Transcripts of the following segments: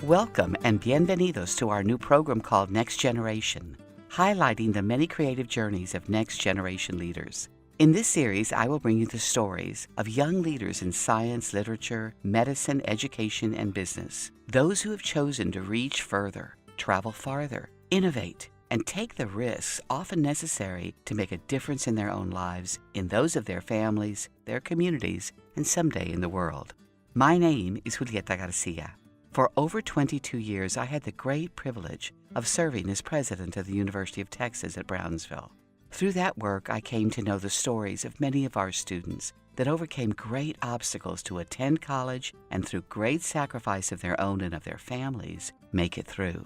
Welcome and bienvenidos to our new program called Next Generation, highlighting the many creative journeys of next generation leaders. In this series, I will bring you the stories of young leaders in science, literature, medicine, education, and business. Those who have chosen to reach further, travel farther, innovate, and take the risks often necessary to make a difference in their own lives, in those of their families, their communities, and someday in the world. My name is Yvette Garcia. For over 22 years, I had the great privilege of serving as president of the University of Texas at Brownsville. Through that work, I came to know the stories of many of our students that overcame great obstacles to attend college and through great sacrifice of their own and of their families, make it through.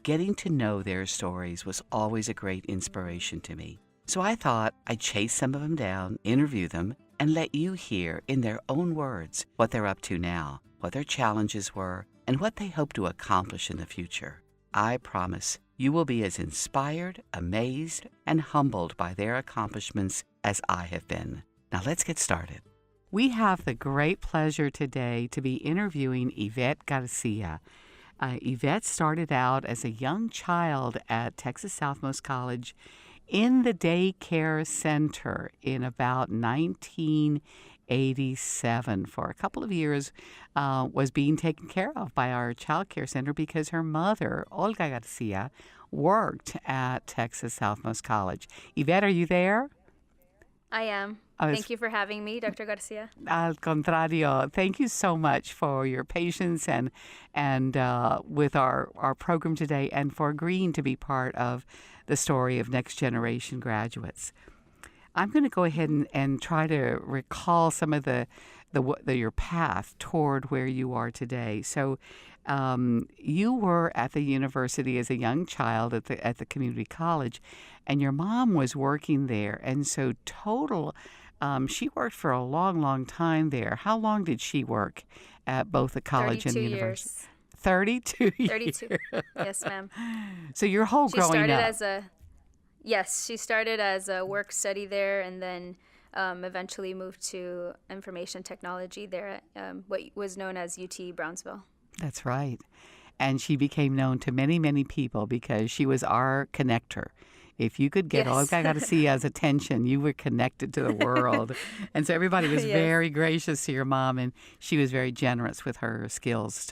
Getting to know their stories was always a great inspiration to me. So I thought I'd chase some of them down, interview them, and let you hear in their own words what they're up to now, what their challenges were, and what they hope to accomplish in the future. I promise you will be as inspired, amazed, and humbled by their accomplishments as I have been. Now let's get started. We have the great pleasure today to be interviewing Yvette Garcia. Yvette started out as a young child at Texas Southmost College in the daycare center in about 1987. For a couple of years was being taken care of by our child care center because her mother, Olga Garcia, worked at Texas Southmost College. Yvette, are you there? I am. Thank you for having me, Dr. Garcia. Al contrario. Thank you so much for your patience and with our program today and for agreeing to be part of the story of Next Generation graduates. I'm going to go ahead and try to recall some of your path toward where you are today. So you were at the university as a young child at the community college, and your mom was working there. And so she worked for a long, long time there. How long did she work at both the college and the university? Years. 32 years. 32. Yes, ma'am. So your whole growing up. She started as a work study there, and then eventually moved to information technology there at what was known as UT Brownsville. That's right. And she became known to many, many people because she was our connector. If you could get Olga Garcia's attention, you were connected to the world. And so everybody was very gracious to your mom, and she was very generous with her skills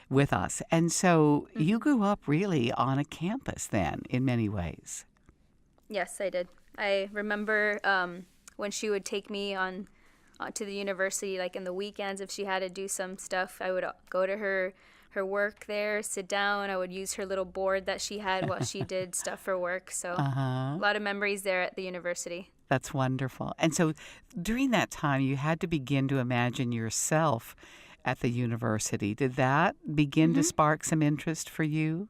with us. And so you grew up really on a campus then, in many ways. Yes, I did. I remember when she would take me on to the university, like in the weekends, if she had to do some stuff, I would go to her work there, sit down. I would use her little board that she had while she did stuff for work. So a lot of memories there at the university. That's wonderful. And so during that time, you had to begin to imagine yourself at the university. Did that begin to spark some interest for you?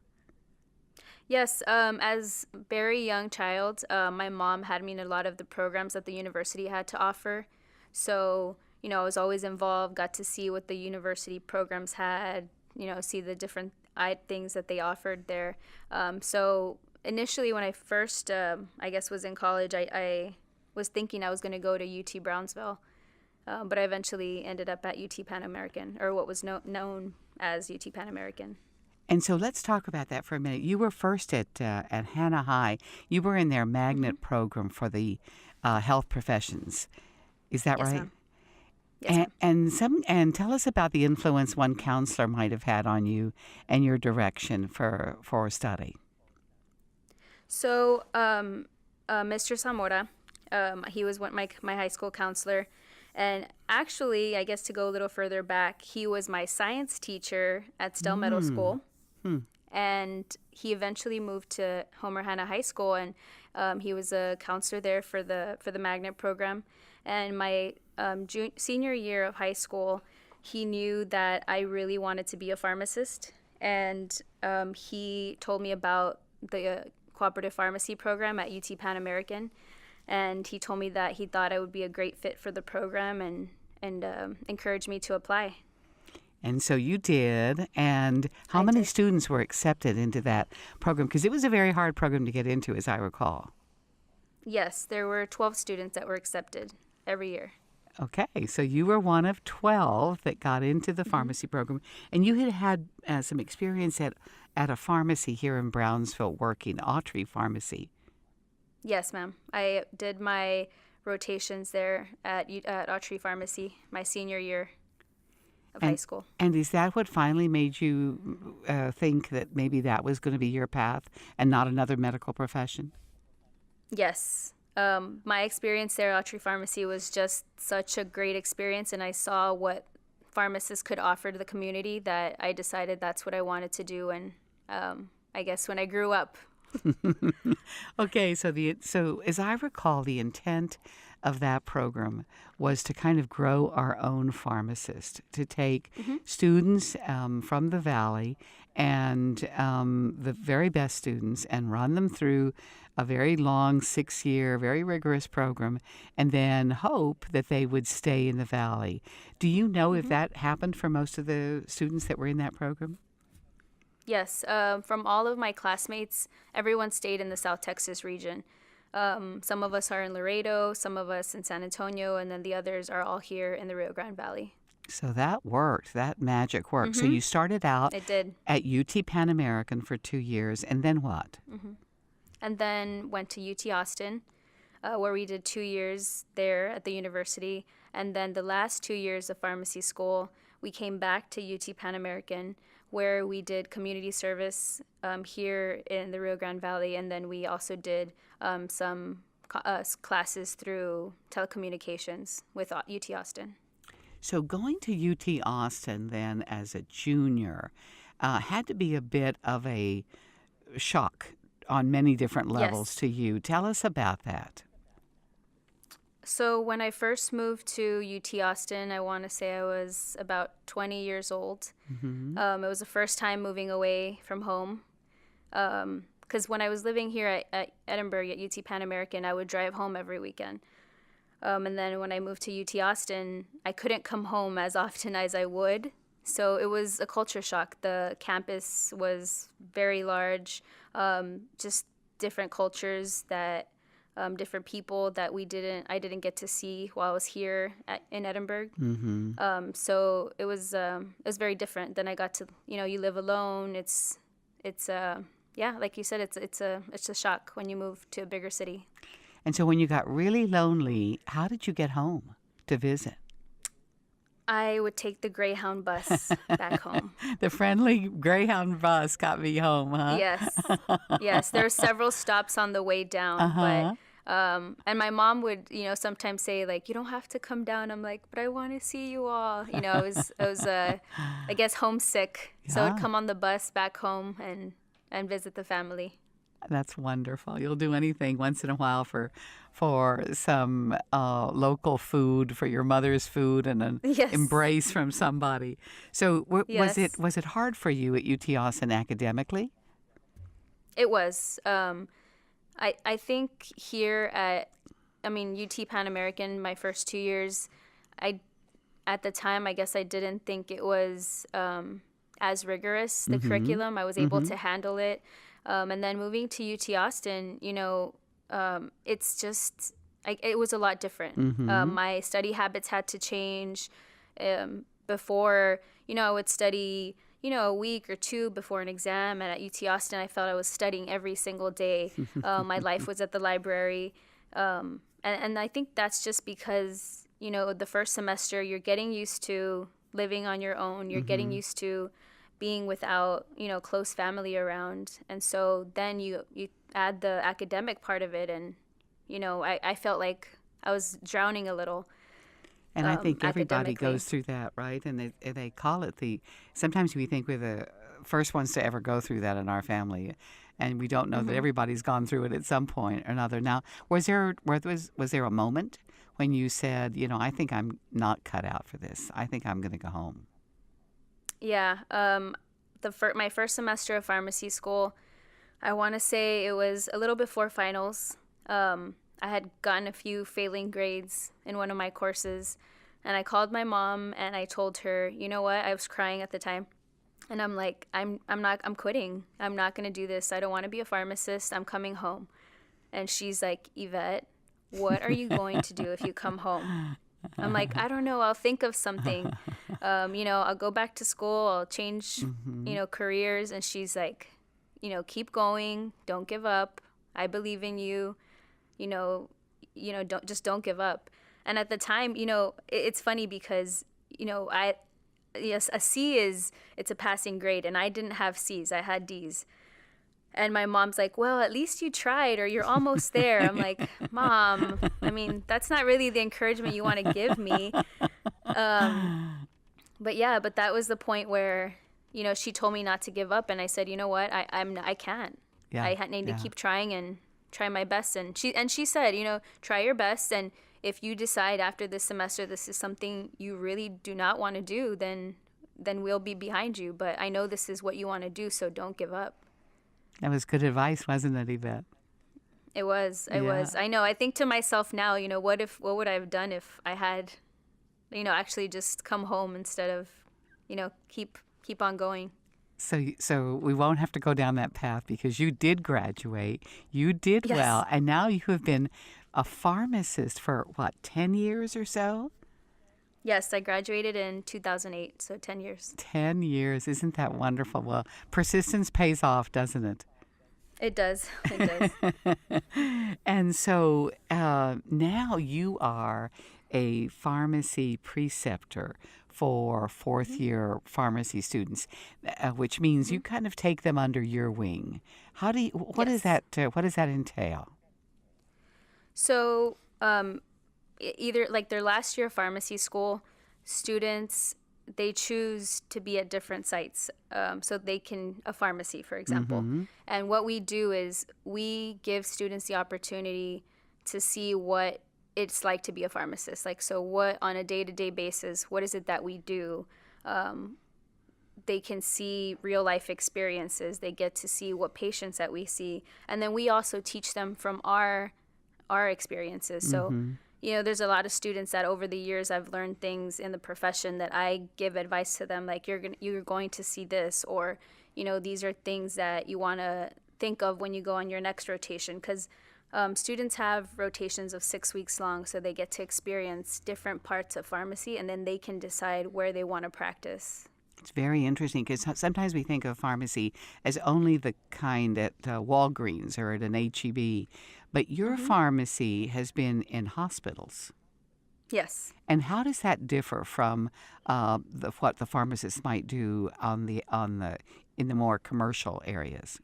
Yes. As a very young child, my mom had me in a lot of the programs that the university had to offer. So, I was always involved, got to see what the university programs had, see the different things that they offered there. So initially when I first, was in college, I was thinking I was going to go to UT Brownsville. But I eventually ended up at UT Pan American, or what was known as UT Pan American. And so let's talk about that for a minute. You were first at Hannah High. You were in their magnet program for the health professions. Is that right? Ma'am. Yes, ma'am. And tell us about the influence one counselor might have had on you and your direction for study. So, Mr. Zamora, he was my high school counselor. And actually, I guess to go a little further back, he was my science teacher at Stell Middle School. And he eventually moved to Homer Hanna High School, and he was a counselor there for the magnet program. And my senior year of high school, he knew that I really wanted to be a pharmacist, and he told me about the cooperative pharmacy program at UT Pan American. And he told me that he thought I would be a great fit for the program and encouraged me to apply. And so you did. And how many students were accepted into that program? Because it was a very hard program to get into, as I recall. Yes, there were 12 students that were accepted every year. Okay, so you were one of 12 that got into the pharmacy program, and you had some experience at a pharmacy here in Brownsville working, Autry Pharmacy. Yes, ma'am. I did my rotations there at Autry Pharmacy my senior year of high school. And is that what finally made you think that maybe that was going to be your path and not another medical profession? Yes. My experience there at Autry Pharmacy was just such a great experience, and I saw what pharmacists could offer to the community that I decided that's what I wanted to do. And I guess when I grew up. Okay, so as I recall, the intent of that program was to kind of grow our own pharmacist, to take students from the Valley and the very best students and run them through a very long 6-year, very rigorous program, and then hope that they would stay in the Valley. Do you know if that happened for most of the students that were in that program? Yes, from all of my classmates, everyone stayed in the South Texas region. Some of us are in Laredo, some of us in San Antonio, and then the others are all here in the Rio Grande Valley. So that worked. That magic worked. So you started out It did. at UT Pan American for 2 years, and then what? And then went to UT Austin, where we did 2 years there at the university. And then the last 2 years of pharmacy school, we came back to UT Pan American, where we did community service here in the Rio Grande Valley. And then we also did some classes through telecommunications with UT Austin. So going to UT Austin then as a junior had to be a bit of a shock on many different levels Yes. to you. Tell us about that. So when I first moved to UT Austin, I want to say I was about 20 years old. It was the first time moving away from home. Because when I was living here at Edinburgh at UT Pan American, I would drive home every weekend. And then when I moved to UT Austin, I couldn't come home as often as I would. So it was a culture shock. The campus was very large, just different cultures that, different people that I didn't get to see while I was here in Edinburgh. So it was very different. Then I got to, you live alone. It's like you said, it's a shock when you move to a bigger city. And so when you got really lonely, how did you get home to visit? I would take the Greyhound bus back home. The friendly Greyhound bus got me home, huh? Yes. There were several stops on the way down, but and my mom would, sometimes say like, "You don't have to come down." I'm like, "But I want to see you all." I was I guess homesick, so I'd come on the bus back home and visit the family. That's wonderful. You'll do anything once in a while for some local food, for your mother's food, and an embrace from somebody. So was it hard for you at UT Austin academically? It was. I think here UT Pan American, my first 2 years, at the time, I guess I didn't think it was as rigorous, the curriculum. I was able to handle it. And then moving to UT Austin, it's just, it was a lot different. My study habits had to change. Before, I would study, a week or two before an exam. And at UT Austin, I felt I was studying every single day. My life was at the library. And I think that's just because, the first semester, you're getting used to living on your own. You're getting used to being without, close family around. And so then you add the academic part of it, and, I felt like I was drowning a little. And I think everybody goes through that, right? And they call it sometimes we think we're the first ones to ever go through that in our family. And we don't know that everybody's gone through it at some point or another. Now, was there a moment when you said, I think I'm not cut out for this. I think I'm going to go home? Yeah. My first semester of pharmacy school, I want to say it was a little before finals. I had gotten a few failing grades in one of my courses, and I called my mom and I told her, you know what? I was crying at the time. And I'm like, I'm quitting. I'm not going to do this. I don't want to be a pharmacist. I'm coming home. And she's like, Yvette, what are you going to do if you come home? I'm like, I don't know, I'll think of something. I'll go back to school, I'll change, careers. And she's like, keep going, don't give up. I believe in you. Don't give up. And at the time, it's funny because, yes, a C it's a passing grade, and I didn't have C's, I had D's. And my mom's like, well, at least you tried, or you're almost there. I'm like, Mom, I mean, that's not really the encouragement you want to give me. But that was the point where, she told me not to give up. And I said, you know what, I can't. Yeah. I need to keep trying and try my best. And she said, try your best. And if you decide after this semester this is something you really do not want to do, then we'll be behind you. But I know this is what you want to do, so don't give up. That was good advice, wasn't it, Yvette? It was. I know. I think to myself now, what would I have done if I had, actually just come home instead of, keep on going. So we won't have to go down that path because you did graduate, you did Yes. well, and now you have been a pharmacist for, 10 years or so? Yes, I graduated in 2008, so 10 years. 10 years. Isn't that wonderful? Well, persistence pays off, doesn't it? It does. It does. And so now you are a pharmacy preceptor for fourth-year pharmacy students, which means you kind of take them under your wing. What does that entail? So, either like their last year of pharmacy school, students, they choose to be at different sites. So they can, a pharmacy, for example. And what we do is we give students the opportunity to see what it's like to be a pharmacist. Like, so what on a day-to-day basis, what is it that we do? They can see real life experiences. They get to see what patients that we see. And then we also teach them from our experiences. So, there's a lot of students that over the years I've learned things in the profession that I give advice to them, like you're going to see this, or, these are things that you want to think of when you go on your next rotation. Because students have rotations of 6 weeks long, so they get to experience different parts of pharmacy, and then they can decide where they want to practice. It's very interesting because sometimes we think of pharmacy as only the kind at Walgreens or at an H-E-B, but your pharmacy has been in hospitals. Yes. And how does that differ from what the pharmacists might do in the more commercial areas?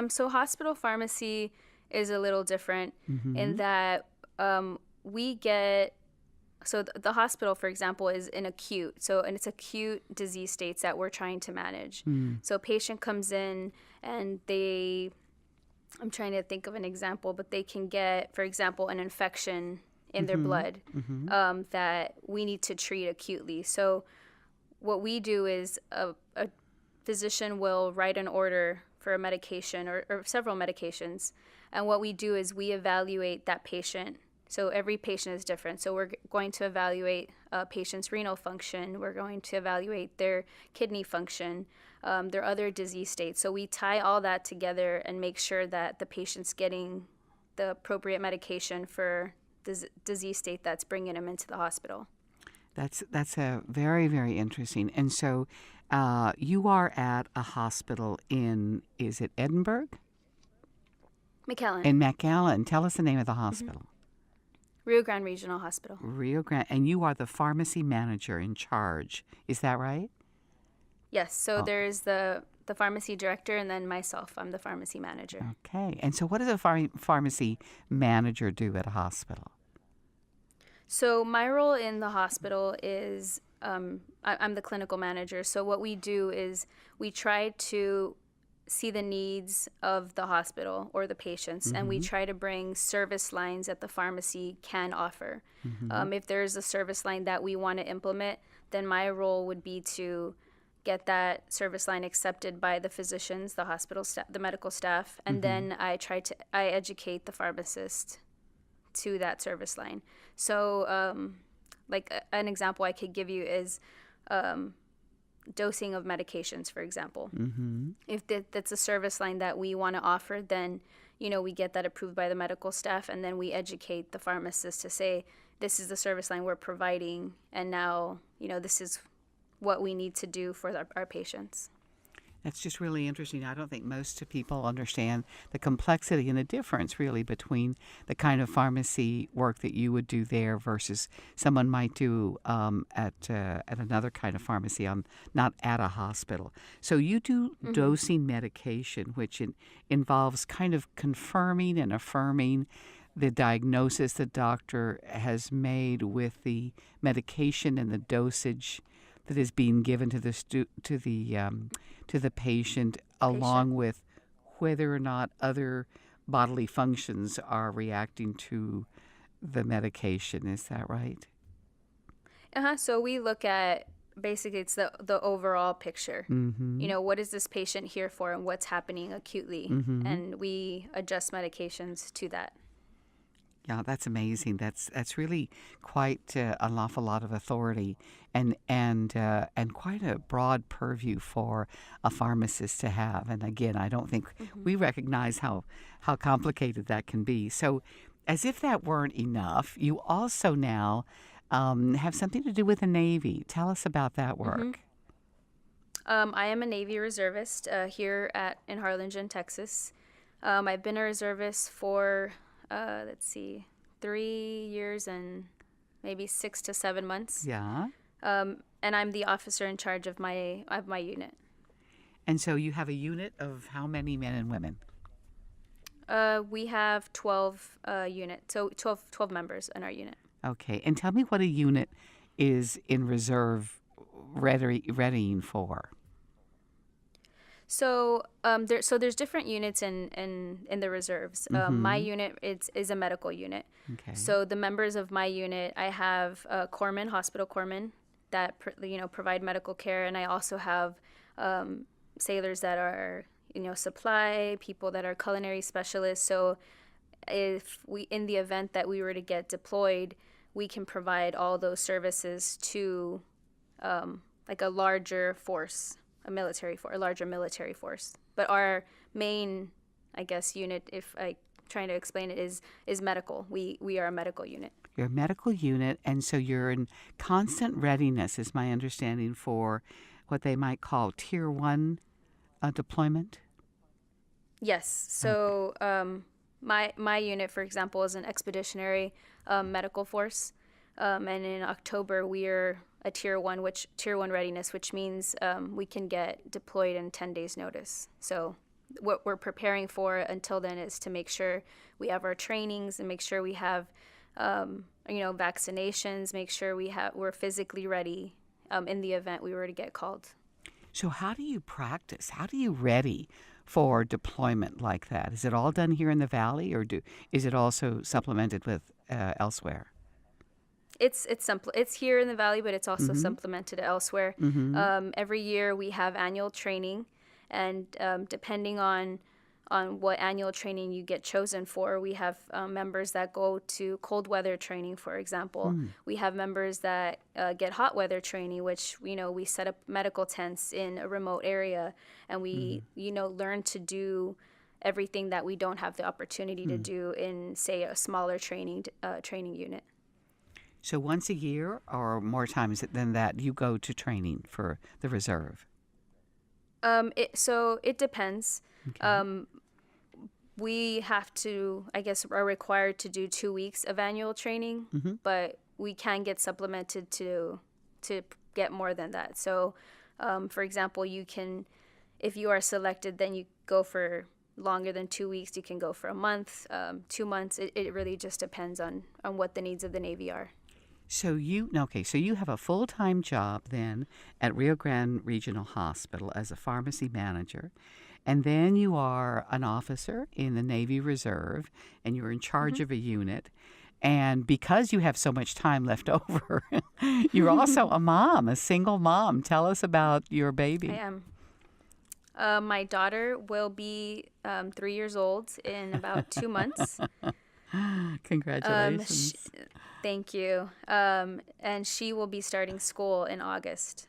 So hospital pharmacy is a little different in that we get. So the hospital, for example, is in acute. And it's acute disease states that we're trying to manage. So a patient comes in and I'm trying to think of an example, but they can get, for example, an infection in their blood that we need to treat acutely. So what we do is a physician will write an order for a medication or several medications. And what we do is we evaluate that patient. So every patient is different. So we're going to evaluate a patient's renal function. We're going to evaluate their kidney function, their other disease states. So we tie all that together and make sure that the patient's getting the appropriate medication for the disease state that's bringing them into the hospital. That's a very, very interesting. And so you are at a hospital is it Edinburgh? McAllen. In McAllen. Tell us the name of the hospital. Rio Grande Regional Hospital. Rio Grande. And you are the pharmacy manager in charge. Is that right? Yes. So there's the pharmacy director and then myself. I'm the pharmacy manager. Okay. And so what does a pharmacy manager do at a hospital? So my role in the hospital is I'm the clinical manager. So what we do is we try to see the needs of the hospital or the patients, and we try to bring service lines that the pharmacy can offer. If there's a service line that we want to implement, then my role would be to get that service line accepted by the physicians, the hospital staff, the medical staff, and then I educate the pharmacist to that service line. So like an example I could give you is dosing of medications, for example. If that's a service line that we want to offer, then we get that approved by the medical staff, and then we educate the pharmacist to say, this is the service line we're providing, and now, this is what we need to do for our patients. That's just really interesting. I don't think most people understand the complexity and the difference really between the kind of pharmacy work that you would do there versus someone might do at another kind of pharmacy, not at a hospital. So you do dosing medication, which involves kind of confirming and affirming the diagnosis the doctor has made with the medication and the dosage that is being given to the patient, along with whether or not other bodily functions are reacting to the medication. Is that right? So we look at, basically, it's the overall picture. What is this patient here for, and what's happening acutely, and we adjust medications to that. Yeah, that's amazing. That's really quite an awful lot of authority and quite a broad purview for a pharmacist to have. And again, I don't think we recognize how complicated that can be. So, as if that weren't enough, you also now have something to do with the Navy. Tell us about that work. I am a Navy reservist here in Harlingen, Texas. I've been a reservist for 3 years and maybe 6 to 7 months. Yeah. And I'm the officer in charge of my unit. And so you have a unit of how many men and women? We have 12 units, so 12 members in our unit. Okay. And tell me what a unit is in reserve readying for. So there's different units in the reserves. My unit is a medical unit. Okay. So the members of my unit, I have corpsmen, hospital corpsmen that provide medical care, and I also have sailors that are supply, people that are culinary specialists. So if in the event that we were to get deployed, we can provide all those services to like a larger force. A larger military force. But our main, I guess, unit, if I trying to explain it, is medical. We are a medical unit. You're a medical unit, and so you're in constant readiness, is my understanding, for what they might call Tier 1 deployment? Yes. So my unit, for example, is an expeditionary medical force. And in October, we are a Tier 1 readiness, which means we can get deployed in 10 days notice. So what we're preparing for until then is to make sure we have our trainings and make sure we have vaccinations, make sure we're physically ready in the event we were to get called. So how do you practice? How do you ready for deployment like that? Is it all done here in the Valley, or is it also supplemented with elsewhere? It's here in the Valley, but it's also supplemented elsewhere. Every year we have annual training, and depending on what annual training you get chosen for, we have members that go to cold weather training, for example. We have members that get hot weather training, which we set up medical tents in a remote area, and we learn to do everything that we don't have the opportunity to do in, say, a smaller training unit. So once a year or more times than that, you go to training for the reserve? So it depends. Okay. We have to, I guess, are required to do 2 weeks of annual training, but we can get supplemented to get more than that. So, for example, you can, if you are selected, then you go for longer than 2 weeks. You can go for a month, 2 months. It really just depends on what the needs of the Navy are. So you have a full-time job then at Rio Grande Regional Hospital as a pharmacy manager, and then you are an officer in the Navy Reserve, and you're in charge of a unit. And because you have so much time left over, you're also a mom, a single mom. Tell us about your baby. I am. My daughter will be 3 years old in about 2 months. Congratulations. Thank you. And she will be starting school in August,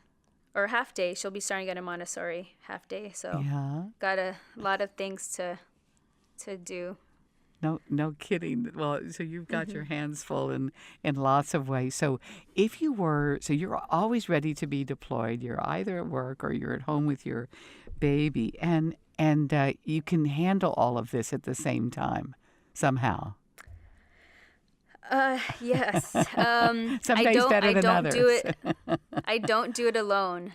or half day. She'll be starting at a Montessori half day. So got a lot of things to do. No kidding. Well, so you've got your hands full in lots of ways. So so you're always ready to be deployed. You're either at work or you're at home with your baby, and you can handle all of this at the same time somehow. Yes. Some days better than I don't do others. it. I don't do it alone.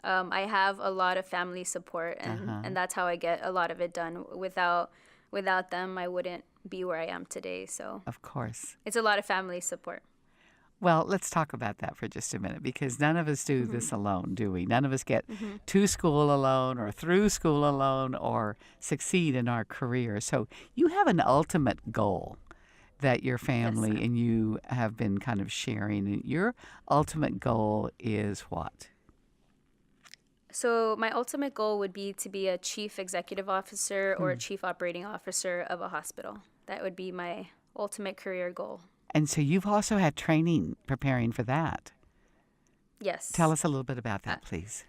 I have a lot of family support, and that's how I get a lot of it done. Without them, I wouldn't be where I am today. So Of course. it's a lot of family support. Well, let's talk about that for just a minute because none of us do this alone, do we? None of us get to school alone or through school alone or succeed in our career. So you have an ultimate goal that your family Yes, and you have been kind of sharing. And your ultimate goal is what? so my ultimate goal would be to be a chief executive officer or a chief operating officer of a hospital. That would be my ultimate career goal. And so you've also had training preparing for that. Yes. Tell us a little bit about that, please.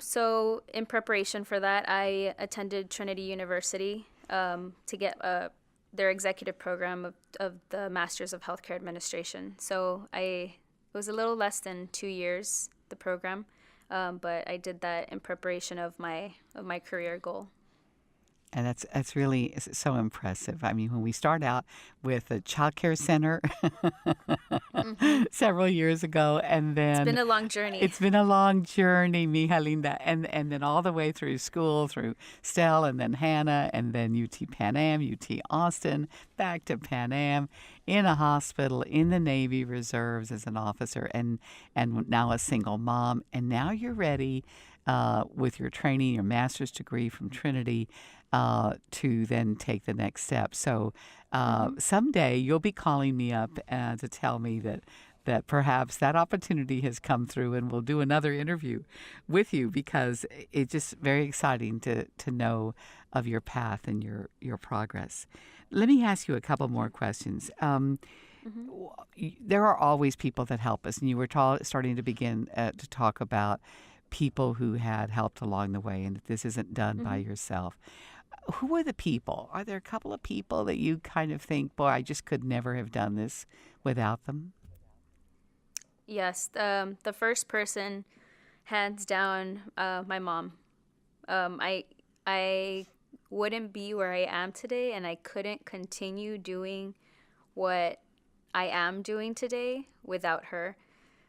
So in preparation for that, I attended Trinity University to get their executive program of the Masters of Healthcare Administration. So it was a little less than 2 years, the program, but I did that in preparation of my career goal. And that's really so impressive. I mean, when we start out with a child care center several years ago, and then It's been a long journey. It's been a long journey, mija linda, and then all the way through school, through Stell, and then Hannah, and then UT Pan Am, UT Austin, back to Pan Am, in a hospital, in the Navy Reserves as an officer, and now a single mom, and now you're ready with your training, your master's degree from Trinity, to then take the next step. So someday you'll be calling me up to tell me that perhaps that opportunity has come through, and we'll do another interview with you because it's just very exciting to know of your path and your progress. Let me ask you a couple more questions. There are always people that help us, and you were starting to begin to talk about people who had helped along the way and that this isn't done by yourself. Who are the people? Are there a couple of people that you kind of think, boy, I just could never have done this without them? Yes, the first person, hands down, my mom. I wouldn't be where I am today, and I couldn't continue doing what I am doing today without her.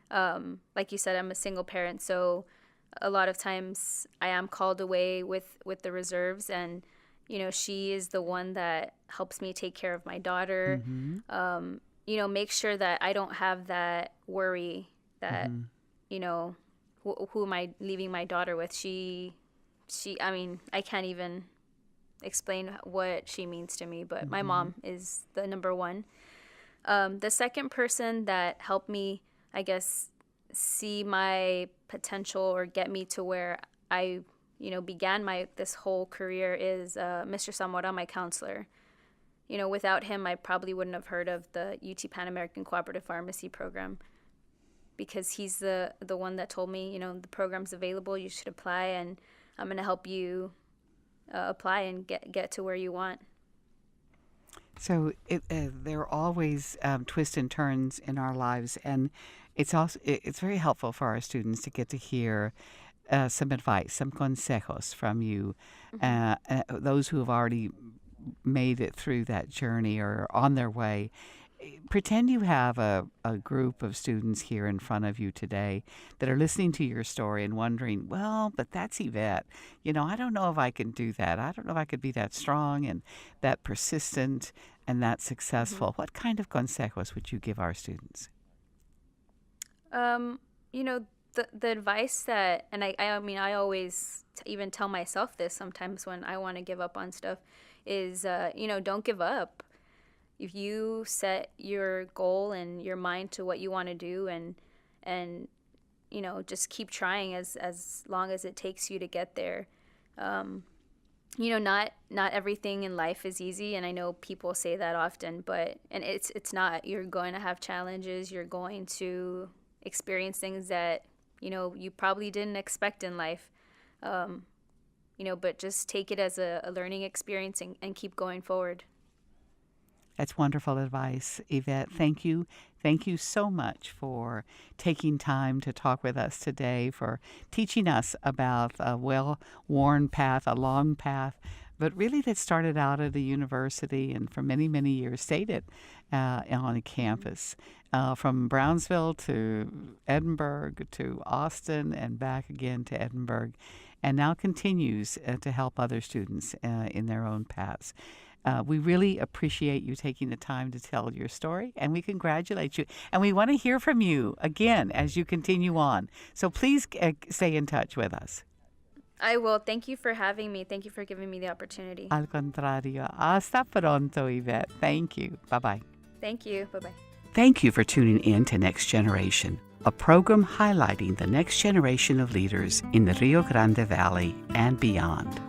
Like you said, I'm a single parent, so a lot of times I am called away with the reserves, and she is the one that helps me take care of my daughter. Make sure that I don't have that worry that who am I leaving my daughter with. I mean, I can't even explain what she means to me, but my mom is the number one. The second person that helped me, I guess, see my potential or get me to where I, began this whole career is Mr. Zamora, my counselor. Without him, I probably wouldn't have heard of the UT Pan American Cooperative Pharmacy program, because he's the one that told me, the program's available, you should apply, and I'm going to help you apply and get to where you want. So there are always twists and turns in our lives, and it's very helpful for our students to get to hear some advice, some consejos from you, those who have already made it through that journey or are on their way. Pretend you have a group of students here in front of you today that are listening to your story and wondering, well, but that's Yvette. I don't know if I can do that. I don't know if I could be that strong and that persistent and that successful. What kind of consejos would you give our students? The advice that, and I mean, I always even tell myself this sometimes when I want to give up on stuff, is, don't give up. If you set your goal and your mind to what you want to do, and just keep trying as long as it takes you to get there. Not everything in life is easy, and I know people say that often, but it's not. You're going to have challenges. You're going to experience things that you probably didn't expect in life. but just take it as a learning experience and keep going forward. That's wonderful advice, Yvette. Thank you. Thank you so much for taking time to talk with us today, for teaching us about a well-worn path, a long path, but really that started out at a university and for many, many years stayed on a campus, from Brownsville to Edinburgh to Austin and back again to Edinburgh, and now continues to help other students in their own paths. We really appreciate you taking the time to tell your story, and we congratulate you. And we want to hear from you again as you continue on. So please stay in touch with us. I will. Thank you for having me. Thank you for giving me the opportunity. Al contrario. Hasta pronto, Yvette. Thank you. Bye-bye. Thank you. Bye-bye. Thank you for tuning in to Next Generation, a program highlighting the next generation of leaders in the Rio Grande Valley and beyond.